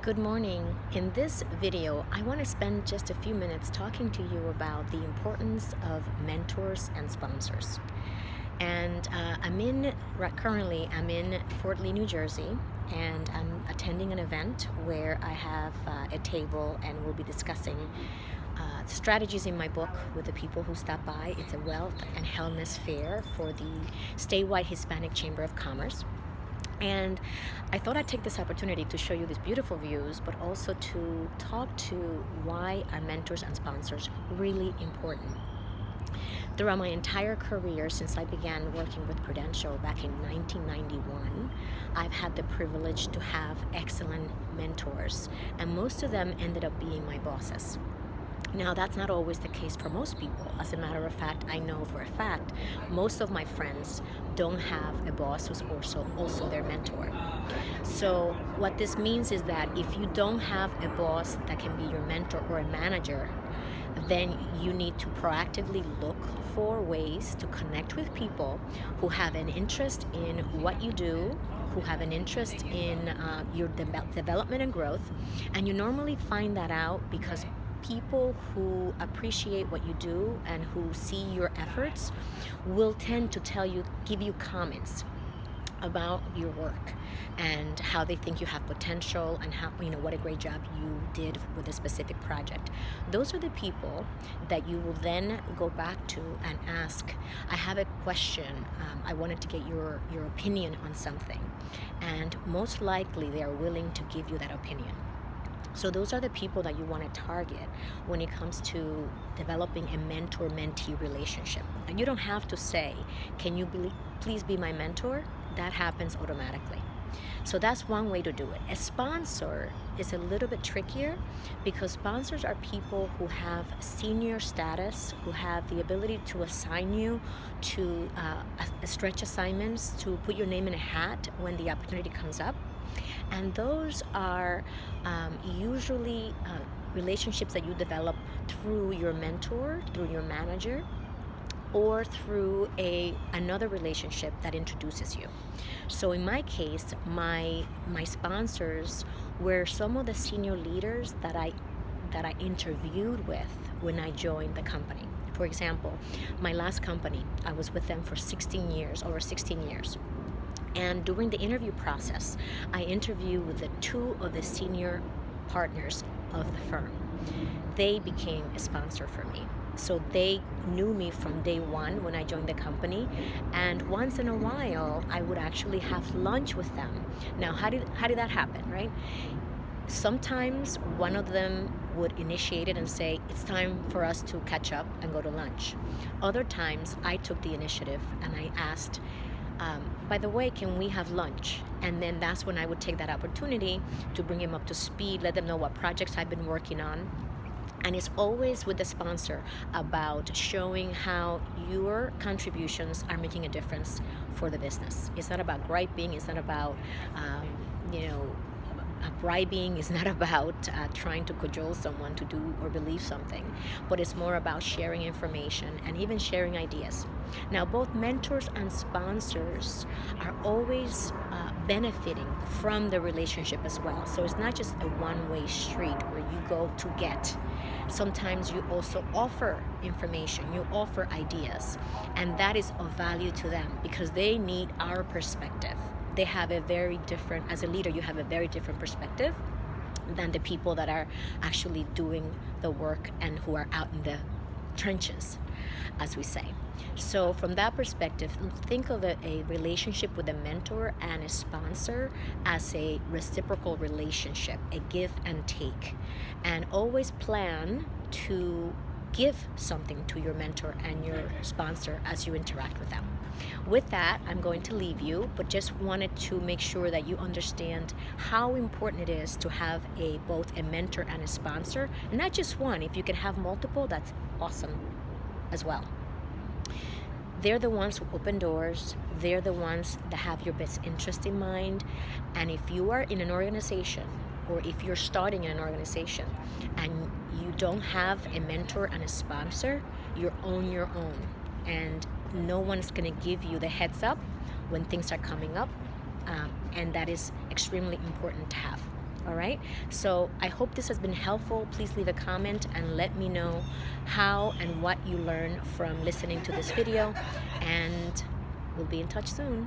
Good morning. In this video, I want to spend just a few minutes talking to you about the importance of mentors and sponsors. And currently I'm in Fort Lee, New Jersey, and I'm attending an event where I have a table and we'll be discussing strategies in my book with the people who stop by. It's a wealth and wellness fair for the statewide Hispanic Chamber of Commerce. And I thought I'd take this opportunity to show you these beautiful views, but also to talk to why are mentors and sponsors really important. Throughout my entire career, since I began working with Prudential back in 1991, I've had the privilege to have excellent mentors, and most of them ended up being my bosses. Now, that's not always the case for most people. As a matter of fact, I know for a fact most of my friends don't have a boss who's also their mentor. So what this means is that if you don't have a boss that can be your mentor or a manager, then you need to proactively look for ways to connect with people who have an interest in what you do, who have an interest in your development and growth. And you normally find that out because people who appreciate what you do and who see your efforts will tend to give you comments about your work and how they think you have potential and how, what a great job you did with a specific project. Those are the people that you will then go back to and ask, I have a question, I wanted to get your opinion on something. And most likely they are willing to give you that opinion. So those are the people that you want to target when it comes to developing a mentor-mentee relationship. And you don't have to say, can you please be my mentor? That happens automatically. So that's one way to do it. A sponsor is a little bit trickier because sponsors are people who have senior status, who have the ability to assign you to stretch assignments, to put your name in a hat when the opportunity comes up. And those are usually relationships that you develop through your mentor, through your manager, or through another relationship that introduces you. So in my case, my sponsors were some of the senior leaders that I interviewed with when I joined the company. For example, my last company, I was with them for over 16 years. And during the interview process, I interviewed with two of the senior partners of the firm. They became a sponsor for me. So they knew me from day one when I joined the company. And once in a while, I would actually have lunch with them. Now, how did that happen, right? Sometimes one of them would initiate it and say, it's time for us to catch up and go to lunch. Other times, I took the initiative and I asked, by the way, can we have lunch? And then that's when I would take that opportunity to bring him up to speed, let them know what projects I've been working on. And it's always with the sponsor about showing how your contributions are making a difference for the business. It's not about griping. It's not about, bribing. Is not about trying to cajole someone to do or believe something, but it's more about sharing information and even sharing ideas. Now, both mentors and sponsors are always benefiting from the relationship as well. So it's not just a one-way street where you go to get. Sometimes you also offer information, you offer ideas, and that is of value to them because they need our perspective. They have as a leader, you have a very different perspective than the people that are actually doing the work and who are out in the trenches, as we say. So from that perspective, think of a relationship with a mentor and a sponsor as a reciprocal relationship, a give and take. And always plan to give something to your mentor and your sponsor as you interact with them. With that, I'm going to leave you, but just wanted to make sure that you understand how important it is to have both a mentor and a sponsor, and not just one. If you can have multiple, that's awesome as well. They're the ones who open doors. They're the ones that have your best interest in mind. And if you are in an organization, or if you're starting an organization and you don't have a mentor and a sponsor, you're on your own. And no one's going to give you the heads up when things are coming up. And that is extremely important to have. All right, so I hope this has been helpful. Please leave a comment and let me know how and what you learn from listening to this video, and we'll be in touch soon.